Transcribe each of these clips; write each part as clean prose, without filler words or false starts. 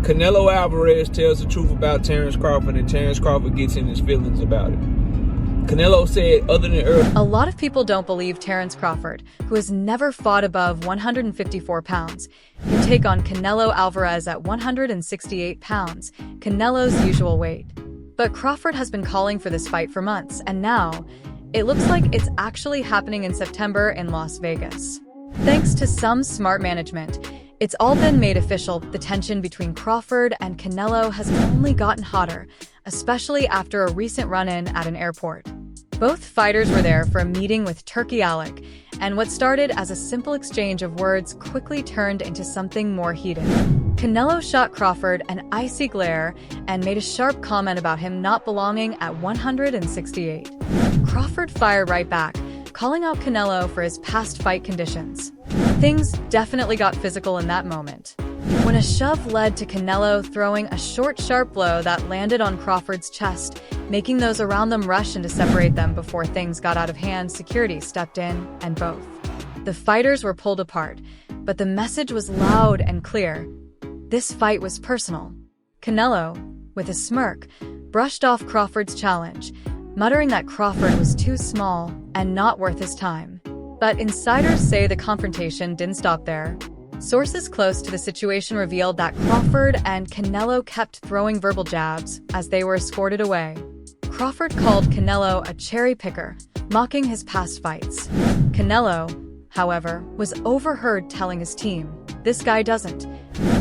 Canelo Alvarez tells the truth about Terence Crawford, and Terence Crawford gets in his feelings about it. Canelo said, other than earlier... A lot of people don't believe Terence Crawford, who has never fought above 154 pounds, can take on Canelo Alvarez at 168 pounds, Canelo's usual weight. But Crawford has been calling for this fight for months, and now, it looks like it's actually happening in September in Las Vegas. Thanks to some smart management, it's all been made official. The tension between Crawford and Canelo has only gotten hotter, especially after a recent run-in at an airport. Both fighters were there for a meeting with Turki Alec, and what started as a simple exchange of words quickly turned into something more heated. Canelo shot Crawford an icy glare and made a sharp comment about him not belonging at 168. Crawford fired right back, calling out Canelo for his past fight conditions. Things definitely got physical in that moment, when a shove led to Canelo throwing a short, sharp blow that landed on Crawford's chest, making those around them rush in to separate them. Before things got out of hand, security stepped in, and both the fighters were pulled apart, but the message was loud and clear. This fight was personal. Canelo, with a smirk, brushed off Crawford's challenge, muttering that Crawford was too small and not worth his time. But insiders say the confrontation didn't stop there. Sources close to the situation revealed that Crawford and Canelo kept throwing verbal jabs as they were escorted away. Crawford called Canelo a cherry picker, mocking his past fights. Canelo, however, was overheard telling his team, "This guy doesn't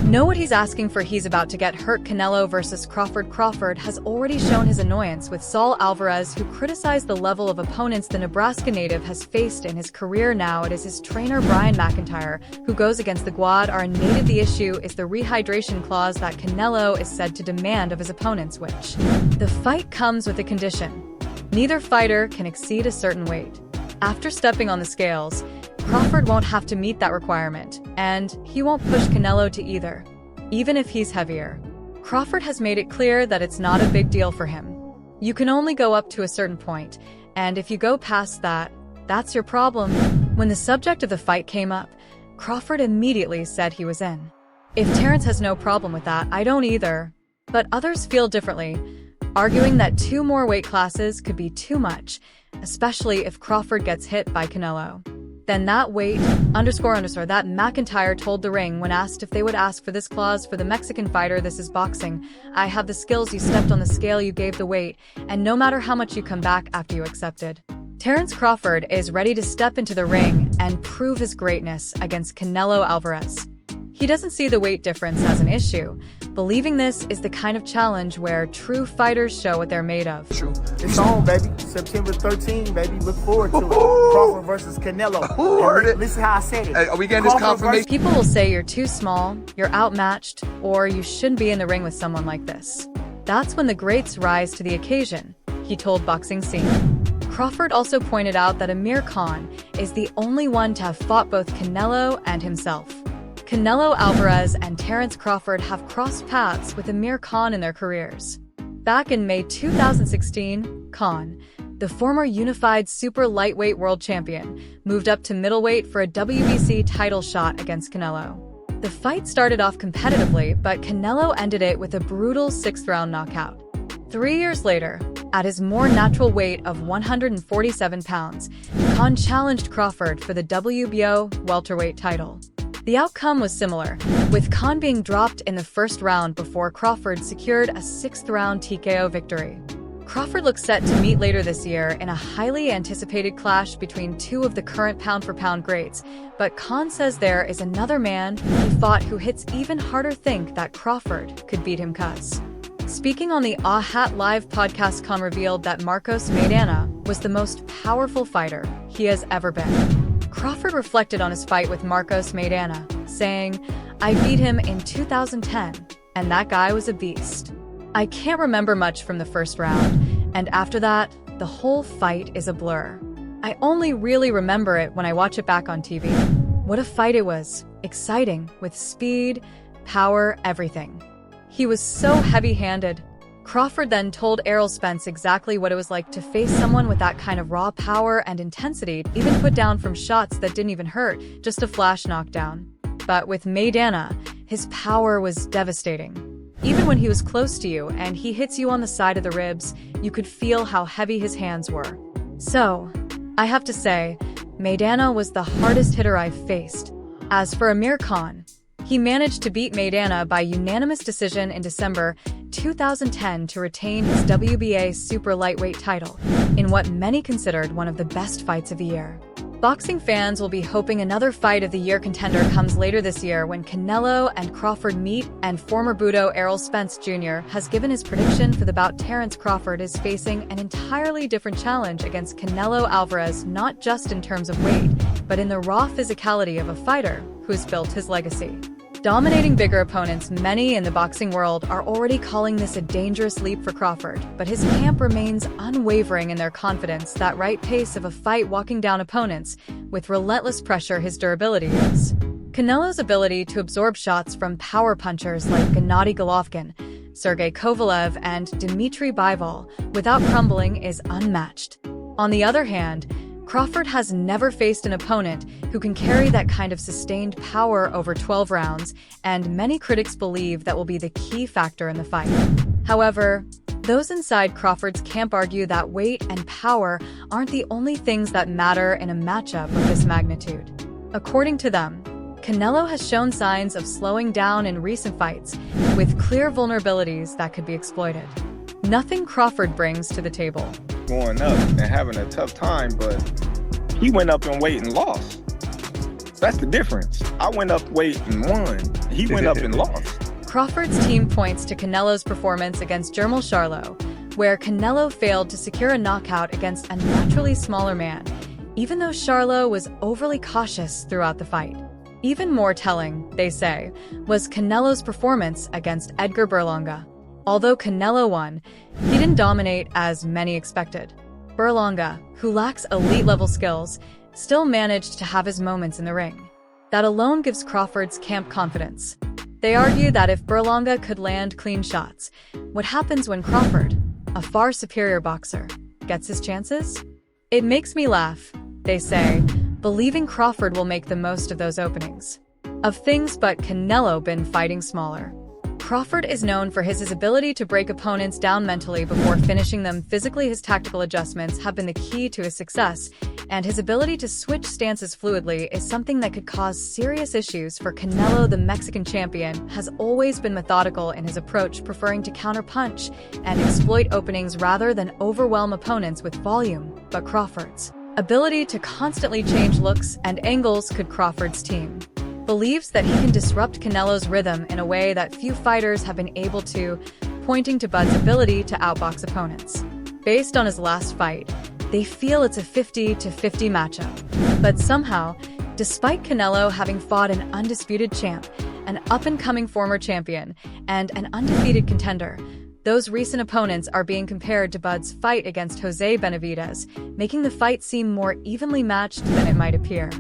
know what he's asking for. He's about to get hurt." Canelo versus Crawford. Crawford has already shown his annoyance with Saul Alvarez, who criticized the level of opponents the Nebraska native has faced in his career. Now it is his trainer Brian McIntyre who goes against the Guad are native. The issue is the rehydration clause that Canelo is said to demand of his opponents, which the fight comes with a condition. Neither fighter can exceed a certain weight. After stepping on the scales, Crawford won't have to meet that requirement, and he won't push Canelo to either, even if he's heavier. Crawford has made it clear that it's not a big deal for him. You can only go up to a certain point, and if you go past that, that's your problem. When the subject of the fight came up, Crawford immediately said he was in. If Terence has no problem with that, I don't either. But others feel differently, arguing that 2 more weight classes could be too much, especially if Crawford gets hit by Canelo. Then that weight, that McIntyre told The Ring when asked if they would ask for this clause for the Mexican fighter. "This is boxing. I have the skills. You stepped on the scale, you gave the weight, and no matter how much you come back after you accepted." Terence Crawford is ready to step into the ring and prove his greatness against Canelo Alvarez. He doesn't see the weight difference as an issue, believing this is the kind of challenge where true fighters show what they're made of. True. It's on, baby. September 13, baby. Look forward to it. Crawford versus Canelo. Listen how I said it. Hey, are we getting this confirmation? People will say you're too small, you're outmatched, or you shouldn't be in the ring with someone like this. That's when the greats rise to the occasion, he told Boxing Scene. Crawford also pointed out that Amir Khan is the only one to have fought both Canelo and himself. Canelo Alvarez and Terence Crawford have crossed paths with Amir Khan in their careers. Back in May 2016, Khan, the former unified super lightweight world champion, moved up to middleweight for a WBC title shot against Canelo. The fight started off competitively, but Canelo ended it with a brutal 6th-round knockout. 3 years later, at his more natural weight of 147 pounds, Khan challenged Crawford for the WBO welterweight title. The outcome was similar, with Khan being dropped in the 1st round before Crawford secured a 6th-round TKO victory. Crawford looks set to meet later this year in a highly anticipated clash between 2 of the current pound-for-pound greats, but Khan says there is another man he fought who hits even harder. Think that Crawford could beat him. Speaking on the Hat Live podcast, Khan revealed that Marcos Maidana was the most powerful fighter he has ever been. Crawford reflected on his fight with Marcos Maidana, saying, "I beat him in 2010, and that guy was a beast. I can't remember much from the 1st round, and after that, the whole fight is a blur. I only really remember it when I watch it back on TV. What a fight it was. Exciting, with speed, power, everything. He was so heavy-handed." Crawford then told Errol Spence exactly what it was like to face someone with that kind of raw power and intensity, even put down from shots that didn't even hurt, just a flash knockdown. But with Maidana, his power was devastating. Even when he was close to you and he hits you on the side of the ribs, you could feel how heavy his hands were. So, I have to say, Maidana was the hardest hitter I've faced. As for Amir Khan, he managed to beat Maidana by unanimous decision in December 2010 to retain his WBA super lightweight title in what many considered one of the best fights of the year. Boxing fans will be hoping another fight of the year contender comes later this year when Canelo and Crawford meet, and former Budo Errol Spence Jr. has given his prediction for the bout. Terence Crawford is facing an entirely different challenge against Canelo Alvarez, not just in terms of weight, but in the raw physicality of a fighter who's built his legacy. Dominating bigger opponents, many in the boxing world are already calling this a dangerous leap for Crawford, but his camp remains unwavering in their confidence that right pace of a fight, walking down opponents with relentless pressure. His durability is. Canelo's ability to absorb shots from power punchers like Gennady Golovkin, Sergey Kovalev, and Dmitry Bivol without crumbling is unmatched. On the other hand, Crawford has never faced an opponent who can carry that kind of sustained power over 12 rounds, and many critics believe that will be the key factor in the fight. However, those inside Crawford's camp argue that weight and power aren't the only things that matter in a matchup of this magnitude. According to them, Canelo has shown signs of slowing down in recent fights, with clear vulnerabilities that could be exploited. Nothing Crawford brings to the table. Going up and having a tough time, but he went up in weight and lost. That's the difference. I went up weight and won. He went up and lost. Crawford's team points to Canelo's performance against Jermall Charlo, where Canelo failed to secure a knockout against a naturally smaller man, even though Charlo was overly cautious throughout the fight. Even more telling, they say, was Canelo's performance against Edgar Berlanga. Although Canelo won, he didn't dominate as many expected. Berlanga, who lacks elite-level skills, still managed to have his moments in the ring. That alone gives Crawford's camp confidence. They argue that if Berlanga could land clean shots, what happens when Crawford, a far superior boxer, gets his chances? It makes me laugh, they say, believing Crawford will make the most of those openings. Of things but Canelo been fighting smaller. Crawford is known for his ability to break opponents down mentally before finishing them physically. His tactical adjustments have been the key to his success, and his ability to switch stances fluidly is something that could cause serious issues for Canelo. The Mexican champion has always been methodical in his approach, preferring to counter-punch and exploit openings rather than overwhelm opponents with volume, but Crawford's ability to constantly change looks and angles could. Crawford's team believes that he can disrupt Canelo's rhythm in a way that few fighters have been able to, pointing to Bud's ability to outbox opponents. Based on his last fight, they feel it's a 50-50 matchup. But somehow, despite Canelo having fought an undisputed champ, an up-and-coming former champion, and an undefeated contender, those recent opponents are being compared to Bud's fight against Jose Benavidez, making the fight seem more evenly matched than it might appear.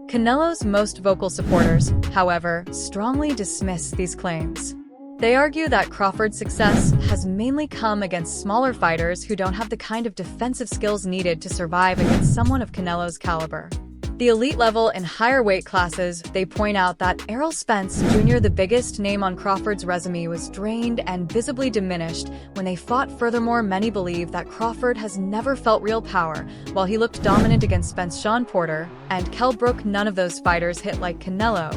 Canelo's most vocal supporters, however, strongly dismiss these claims. They argue that Crawford's success has mainly come against smaller fighters who don't have the kind of defensive skills needed to survive against someone of Canelo's caliber. The elite level and higher weight classes, they point out that Errol Spence Jr., the biggest name on Crawford's resume, was drained and visibly diminished when they fought. Furthermore, many believe that Crawford has never felt real power. While he looked dominant against Spence, Sean Porter, and Kell Brook, none of those fighters hit like Canelo.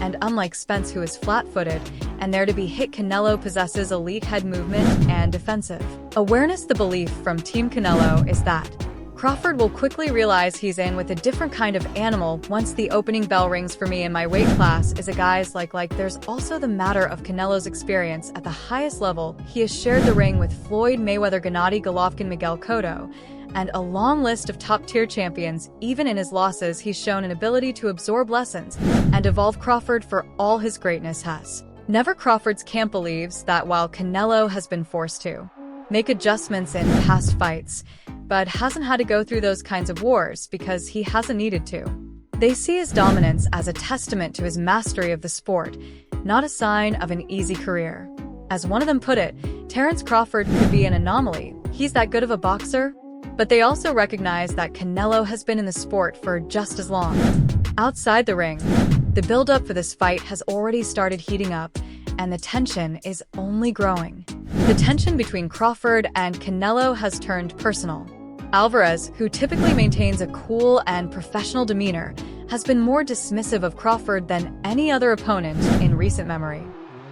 And unlike Spence, who is flat-footed and there to be hit, Canelo possesses elite head movement and defensive awareness. The belief from Team Canelo is that Crawford will quickly realize he's in with a different kind of animal once the opening bell rings. For me in my weight class is a guy's like there's also the matter of Canelo's experience at the highest level. He has shared the ring with Floyd Mayweather, Gennady Golovkin, Miguel Cotto, and a long list of top-tier champions. Even in his losses, he's shown an ability to absorb lessons and evolve. Crawford, for all his greatness, has never. Crawford's camp believes that while Canelo has been forced to make adjustments in past fights, but hasn't had to go through those kinds of wars because he hasn't needed to. They see his dominance as a testament to his mastery of the sport, not a sign of an easy career. As one of them put it, Terence Crawford could be an anomaly. He's that good of a boxer. But they also recognize that Canelo has been in the sport for just as long. Outside the ring, the build-up for this fight has already started heating up, and the tension is only growing. The tension between Crawford and Canelo has turned personal. Alvarez, who typically maintains a cool and professional demeanor, has been more dismissive of Crawford than any other opponent in recent memory.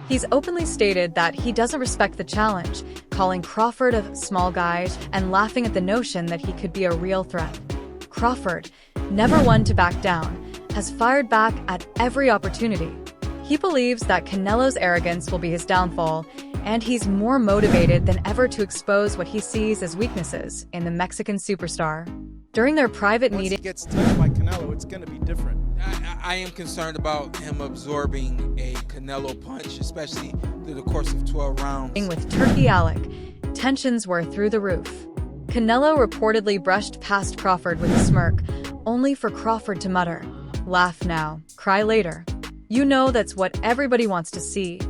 He's openly stated that he doesn't respect the challenge, calling Crawford a small guy and laughing at the notion that he could be a real threat. Crawford, never one to back down, has fired back at every opportunity. He believes that Canelo's arrogance will be his downfall, and he's more motivated than ever to expose what he sees as weaknesses in the Mexican superstar. During their private meeting, once he gets touched by Canelo, it's going to be different. I am concerned about him absorbing a Canelo punch, especially through the course of 12 rounds. With Turkey Alec, tensions were through the roof. Canelo reportedly brushed past Crawford with a smirk, only for Crawford to mutter, "Laugh now, cry later." You know that's what everybody wants to see.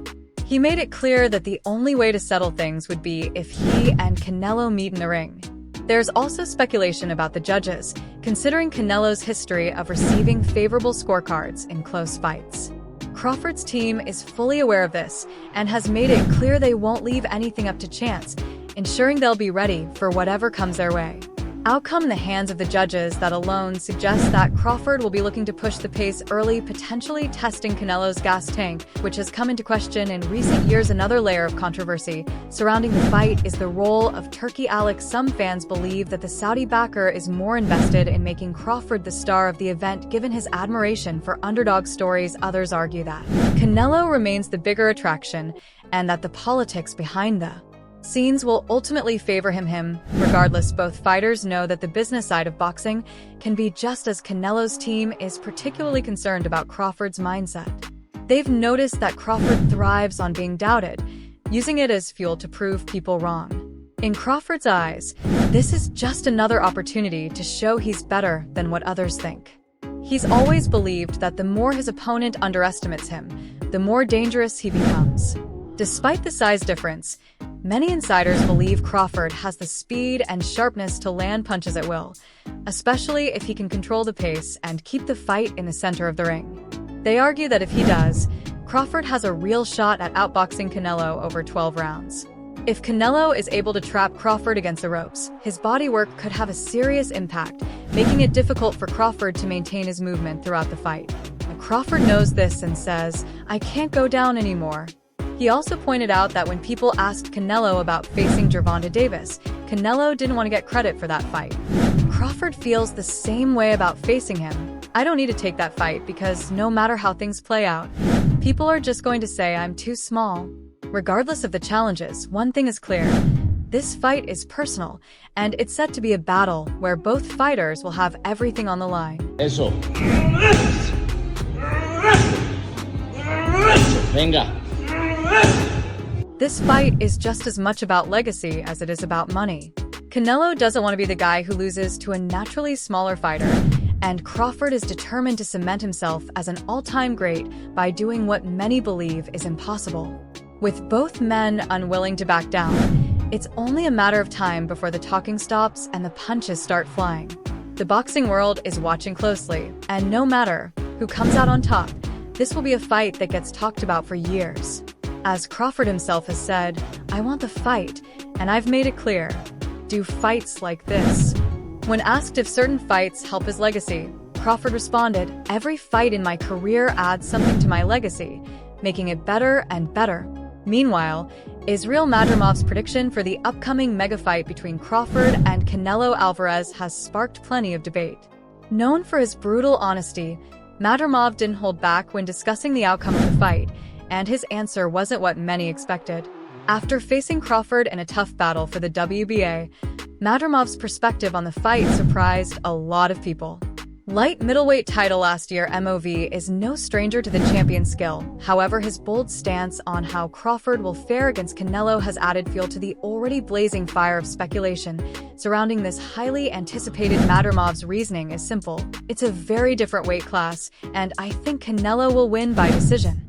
He made it clear that the only way to settle things would be if he and Canelo meet in the ring. There's also speculation about the judges, considering Canelo's history of receiving favorable scorecards in close fights. Crawford's team is fully aware of this and has made it clear they won't leave anything up to chance, ensuring they'll be ready for whatever comes their way. Outcome in the hands of the judges that alone suggests that Crawford will be looking to push the pace early, potentially testing Canelo's gas tank, which has come into question in recent years. Another layer of controversy surrounding the fight is the role of Turkey Alec. Some fans believe that the Saudi backer is more invested in making Crawford the star of the event given his admiration for underdog stories. Others argue that Canelo remains the bigger attraction and that the politics behind the scenes will ultimately favor him. Regardless, both fighters know that the business side of boxing can be just as Canelo's team is particularly concerned about Crawford's mindset. They've noticed that Crawford thrives on being doubted, using it as fuel to prove people wrong. In Crawford's eyes, this is just another opportunity to show he's better than what others think. He's always believed that the more his opponent underestimates him, the more dangerous he becomes. Despite the size difference, many insiders believe Crawford has the speed and sharpness to land punches at will, especially if he can control the pace and keep the fight in the center of the ring. They argue that if he does, Crawford has a real shot at outboxing Canelo over 12 rounds. If Canelo is able to trap Crawford against the ropes, his body work could have a serious impact, making it difficult for Crawford to maintain his movement throughout the fight. Crawford knows this and says, "I can't go down anymore." He also pointed out that when people asked Canelo about facing Gervonta Davis, Canelo didn't want to get credit for that fight. Crawford feels the same way about facing him. "I don't need to take that fight because no matter how things play out, people are just going to say I'm too small." Regardless of the challenges, one thing is clear. This fight is personal, and it's set to be a battle where both fighters will have everything on the line. Eso. Venga. This fight is just as much about legacy as it is about money. Canelo doesn't want to be the guy who loses to a naturally smaller fighter, and Crawford is determined to cement himself as an all-time great by doing what many believe is impossible. With both men unwilling to back down, it's only a matter of time before the talking stops and the punches start flying. The boxing world is watching closely, and no matter who comes out on top, this will be a fight that gets talked about for years. As Crawford himself has said, "I want the fight, and I've made it clear. Do fights like this." When asked if certain fights help his legacy, Crawford responded, "Every fight in my career adds something to my legacy, making it better and better." Meanwhile, Israel Madrimov's prediction for the upcoming mega fight between Crawford and Canelo Alvarez has sparked plenty of debate. Known for his brutal honesty, Madrimov didn't hold back when discussing the outcome of the fight, and his answer wasn't what many expected. After facing Crawford in a tough battle for the WBA, Madrimov's perspective on the fight surprised a lot of people. Light middleweight title last year, MOV is no stranger to the champion's skill. However, his bold stance on how Crawford will fare against Canelo has added fuel to the already blazing fire of speculation surrounding this highly anticipated. Madrimov's reasoning is simple. It's a very different weight class, and I think Canelo will win by decision.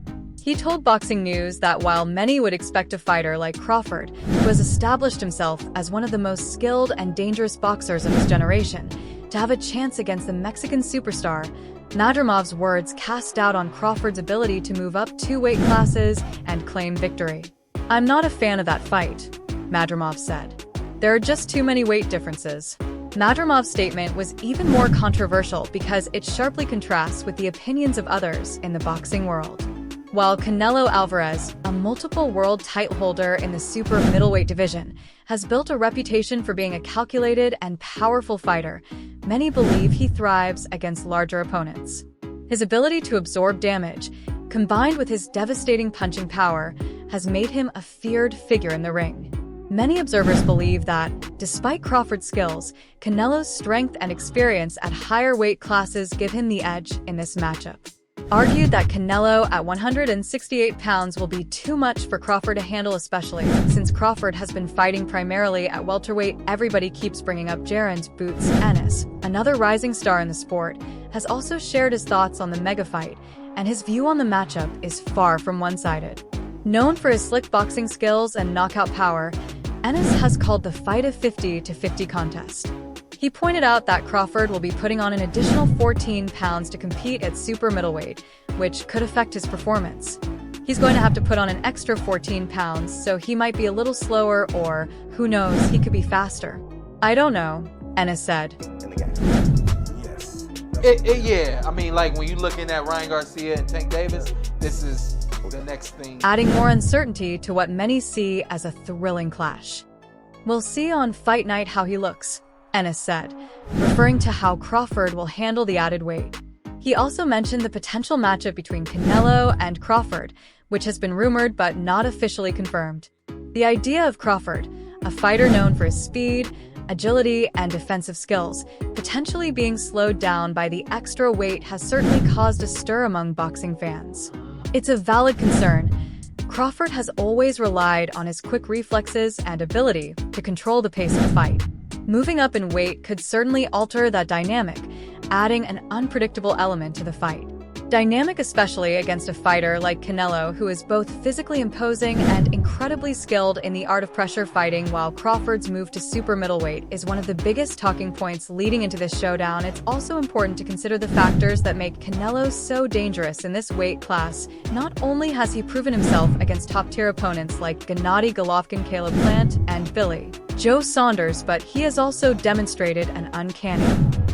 He told Boxing News that while many would expect a fighter like Crawford, who has established himself as one of the most skilled and dangerous boxers of his generation, to have a chance against the Mexican superstar, Madrimov's words cast doubt on Crawford's ability to move up 2 weight classes and claim victory. "I'm not a fan of that fight," Madrimov said. "There are just too many weight differences." Madrimov's statement was even more controversial because it sharply contrasts with the opinions of others in the boxing world. While Canelo Alvarez, a multiple world title holder in the super middleweight division, has built a reputation for being a calculated and powerful fighter, many believe he thrives against larger opponents. His ability to absorb damage, combined with his devastating punching power, has made him a feared figure in the ring. Many observers believe that, despite Crawford's skills, Canelo's strength and experience at higher weight classes give him the edge in this matchup. Argued that Canelo at 168 pounds will be too much for Crawford to handle, especially since Crawford has been fighting primarily at welterweight. Everybody keeps bringing up Jaron's Boots Ennis, another rising star in the sport, has also shared his thoughts on the mega fight, and his view on the matchup is far from one-sided. Known for his slick boxing skills and knockout power, Ennis has called the fight a 50-50 contest. He pointed out that Crawford will be putting on an additional 14 pounds to compete at super middleweight, which could affect his performance. He's going to have to put on an extra 14 pounds, so he might be a little slower, or, who knows, he could be faster. "I don't know," Ennis said. Yeah, I mean, like when you're looking at Ryan Garcia and Tank Davis, this is the next thing. Adding more uncertainty to what many see as a thrilling clash. "We'll see on fight night how he looks," Ennis said, referring to how Crawford will handle the added weight. He also mentioned the potential matchup between Canelo and Crawford, which has been rumored but not officially confirmed. The idea of Crawford, a fighter known for his speed, agility, and defensive skills, potentially being slowed down by the extra weight has certainly caused a stir among boxing fans. It's a valid concern. Crawford has always relied on his quick reflexes and ability to control the pace of the fight. Moving up in weight could certainly alter that dynamic, adding an unpredictable element to the fight. Dynamic especially against a fighter like Canelo, who is both physically imposing and incredibly skilled in the art of pressure fighting, while Crawford's move to super middleweight is one of the biggest talking points leading into this showdown. It's also important to consider the factors that make Canelo so dangerous in this weight class. Not only has he proven himself against top-tier opponents like Gennady Golovkin, Caleb Plant, and Billy Joe Saunders, but he has also demonstrated an uncanny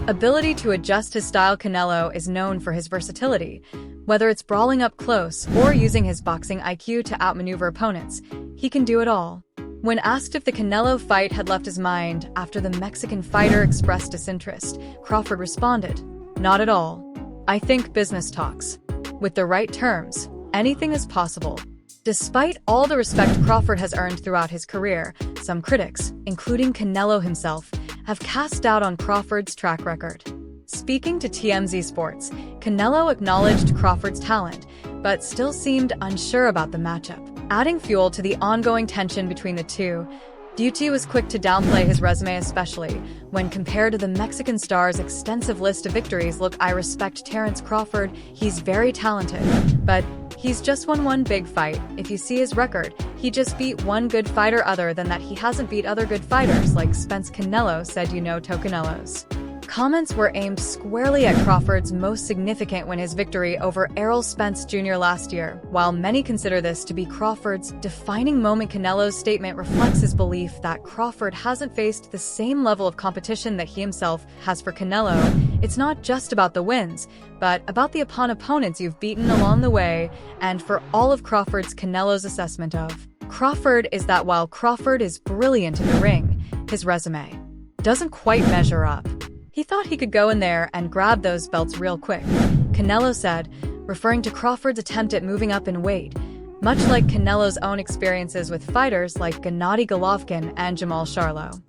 ability to adjust his style. Canelo is known for his versatility. Whether it's brawling up close or using his boxing IQ to outmaneuver opponents, he can do it all. When asked if the Canelo fight had left his mind after the Mexican fighter expressed disinterest, Crawford responded, "Not at all. I think business talks. With the right terms, anything is possible." Despite all the respect Crawford has earned throughout his career, some critics, including Canelo himself, have cast doubt on Crawford's track record. Speaking to TMZ Sports, Canelo acknowledged Crawford's talent, but still seemed unsure about the matchup. Adding fuel to the ongoing tension between the two, Duty was quick to downplay his resume, especially when compared to the Mexican star's extensive list of victories. "Look, I respect Terence Crawford, he's very talented, but he's just won one big fight. If you see his record, he just beat one good fighter. Other than that, he hasn't beat other good fighters like Spence." Canelo said, Canelo's comments were aimed squarely at Crawford's most significant win, his victory over Errol Spence Jr. last year. While many consider this to be Crawford's defining moment, Canelo's statement reflects his belief that Crawford hasn't faced the same level of competition that he himself has. For Canelo, it's not just about the wins, but about the opponents you've beaten along the way. And for all of Crawford's, Canelo's assessment of Crawford is that while Crawford is brilliant in the ring, his resume doesn't quite measure up. He thought he could go in there and grab those belts real quick, Canelo said, referring to Crawford's attempt at moving up in weight, much like Canelo's own experiences with fighters like Gennady Golovkin and Jamal Charlo.